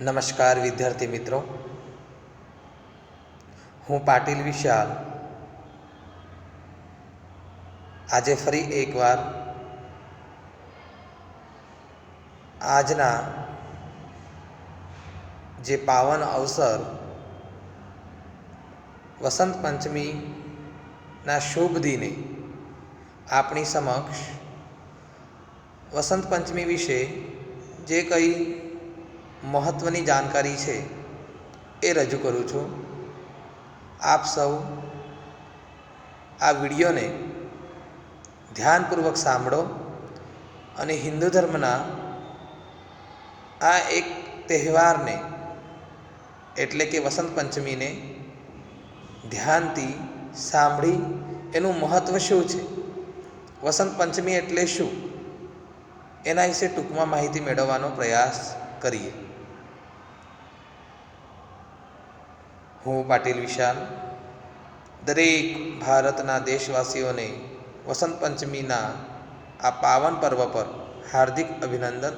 નમસ્કાર વિદ્યાર્થી મિત્રો, હું પાટીલ વિશાલ આજે ફરી એકવાર આજના જે પાવન અવસર વસંત પંચમીના શુભ દિને આપણી સમક્ષ વસંત પંચમી વિશે જે કંઈ મહત્ત્વની જાણકારી છે એ રજૂ કરું છું. આપ સૌ આ વિડીયોને ધ્યાનપૂર્વક સાંભળો અને હિન્દુ ધર્મના આ એક તહેવારને એટલે કે વસંત પંચમીને ધ્યાનથી સાંભળી એનું મહત્ત્વ શું છે, વસંત પંચમી એટલે શું, એના વિશે ટૂંકમાં માહિતી મેળવવાનો પ્રયાસ કરીએ. હું પાટીલ વિશાલ દરેક ભારતના દેશવાસીઓને વસંત પંચમીના આ પાવન પર્વ પર હાર્દિક અભિનંદન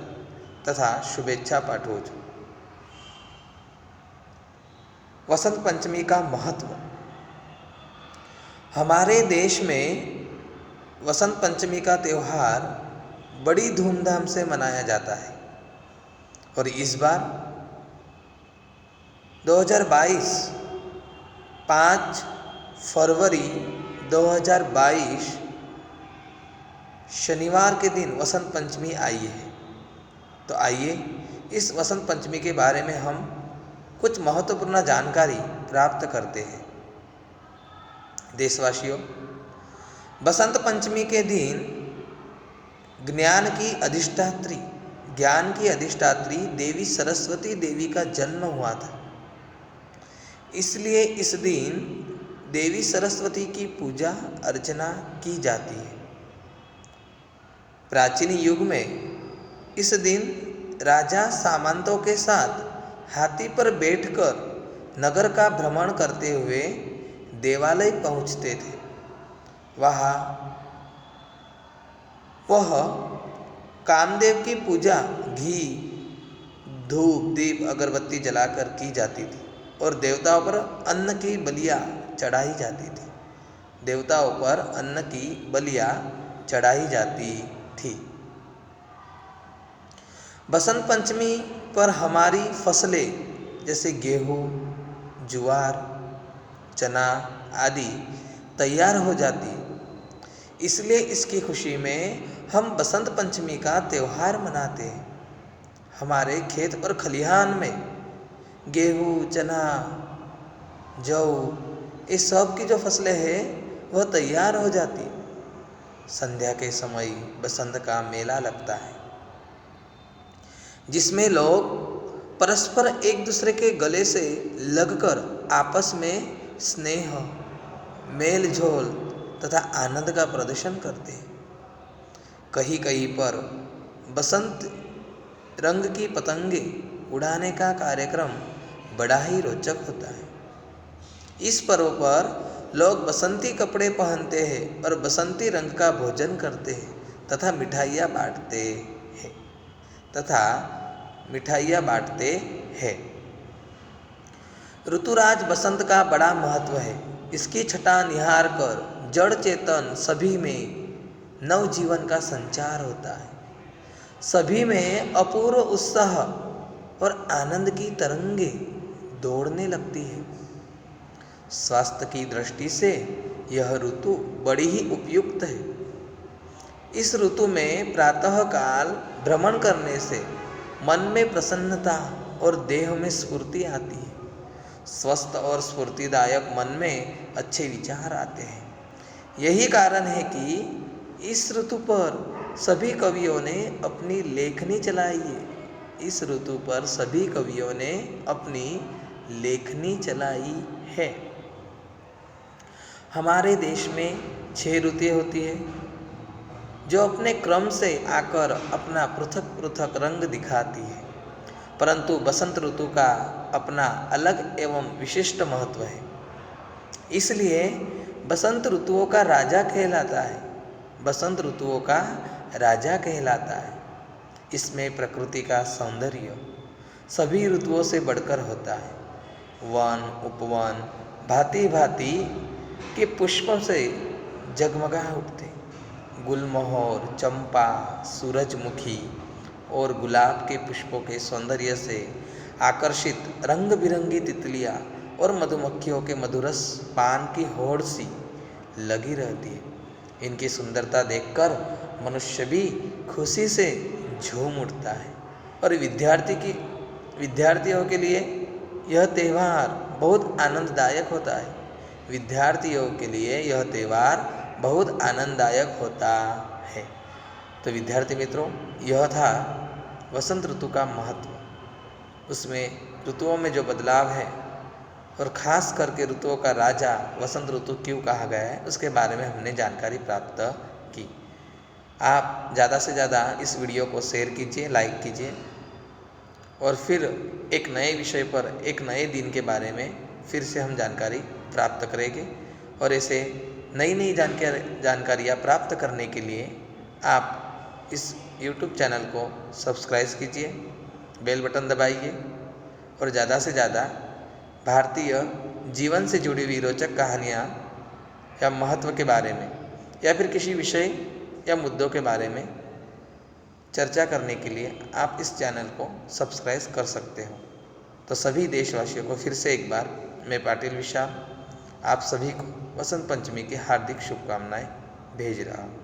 તથા शुभेच्छा पाठवूँ છું. वसंत पंचमी का महत्व. हमारे देश में वसंत पंचमी का त्यौहार बड़ी धूमधाम से मनाया जाता है और इस बार 2022 5 फरवरी 2022 शनिवार के दिन वसंत पंचमी आई है. तो आइए इस वसंत पंचमी के बारे में हम कुछ महत्वपूर्ण जानकारी प्राप्त करते हैं. देशवासियों, बसंत पंचमी के दिन ज्ञान की अधिष्ठात्री देवी सरस्वती देवी का जन्म हुआ था. इसलिए इस दिन देवी सरस्वती की पूजा अर्चना की जाती है. प्राचीन युग में इस दिन राजा सामंतों के साथ हाथी पर बैठकर नगर का भ्रमण करते हुए देवालय पहुंचते थे. वहाँ वह कामदेव की पूजा घी, धूप, दीप, अगरबत्ती जलाकर की जाती थी और देवताओं पर अन्न की बलियाँ चढ़ाई जाती थी. देवताओं पर अन्न की बलियाँ चढ़ाई जाती थी. बसंत पंचमी पर हमारी फसलें जैसे गेहूँ, ज्वार, चना आदि तैयार हो जाती. इसलिए इसकी खुशी में हम बसंत पंचमी का त्यौहार मनाते हैं. हमारे खेत और खलिहान में गेहूँ, चना, जौ, इस सब की जो फसलें हैं वह तैयार हो जाती. संध्या के समय बसंत का मेला लगता है जिसमें लोग परस्पर एक दूसरे के गले से लगकर आपस में स्नेह, मेल झोल तथा आनंद का प्रदर्शन करते हैं. कहीं कहीं पर बसंत रंग की पतंगे उड़ाने का कार्यक्रम बड़ा ही रोचक होता है. इस पर्व पर लोग बसंती कपड़े पहनते हैं और बसंती रंग का भोजन करते हैं तथा मिठाइयाँ बांटते हैं. ऋतुराज बसंत का बड़ा महत्व है. इसकी छटा निहार कर जड़ चेतन सभी में नवजीवन का संचार होता है. सभी में अपूर्व उत्साह और आनंद की तरंगे दौड़ने लगती है. स्वास्थ्य की दृष्टि से यह ऋतु बड़ी ही उपयुक्त है. इस ऋतु में प्रातःकाल भ्रमण करने से मन में प्रसन्नता और देह में स्फूर्ति आती है. स्वस्थ और स्फूर्तिदायक मन में अच्छे विचार आते हैं. यही कारण है कि इस ऋतु पर सभी कवियों ने अपनी लेखनी चलाई है. इस ऋतु पर सभी कवियों ने अपनी लेखनी चलाई है. हमारे देश में 6 ऋतुएं होती है जो अपने क्रम से आकर अपना पृथक पृथक रंग दिखाती है. परंतु बसंत ऋतु का अपना अलग एवं विशिष्ट महत्व है. इसलिए बसंत ऋतुओं का राजा कहलाता है. इसमें प्रकृति का सौंदर्य, सभी ऋतुओं से बढ़कर होता है। वन उपवन भांति भांति के पुष्पों से जगमगा उठते। गुलमोहर, चंपा, सूरजमुखी और गुलाब के पुष्पों के सौंदर्य से आकर्षित रंग बिरंगी तितलियाँ और मधुमक्खियों के मधुरस पान की होड़ सी लगी रहती है। इनकी सुंदरता देखकर मनुष्य भी खुशी से झूम उठता है। और विद्यार्थियों के लिए यह त्यौहार बहुत आनंददायक होता है। विद्यार्थियों के लिए यह त्यौहार बहुत आनंददायक होता है। तो विद्यार्थी मित्रों, यह था वसंत ऋतु का महत्व। उसमें ऋतुओं में जो बदलाव है और ख़ास करके ऋतुओं का राजा वसंत ऋतु क्यों कहा गया है, उसके बारे में हमने जानकारी प्राप्त की। आप ज़्यादा से ज़्यादा इस वीडियो को शेयर कीजिए, लाइक कीजिए और फिर एक नए विषय पर एक नए दिन के बारे में फिर से हम जानकारी प्राप्त करेंगे। और ऐसे नई नई जानकारियाँ प्राप्त करने के लिए आप इस YouTube चैनल को सब्सक्राइब कीजिए, बेल बटन दबाइए और ज़्यादा से ज़्यादा भारतीय जीवन से जुड़ी हुई रोचक कहानियाँ या महत्व के बारे में या फिर किसी विषय या मुद्दों के बारे में चर्चा करने के लिए आप इस चैनल को सब्सक्राइब कर सकते हो। तो सभी देशवासियों को फिर से एक बार मैं पाटिल विशाल आप सभी को वसंत पंचमी की हार्दिक शुभकामनाएं भेज रहा हूँ।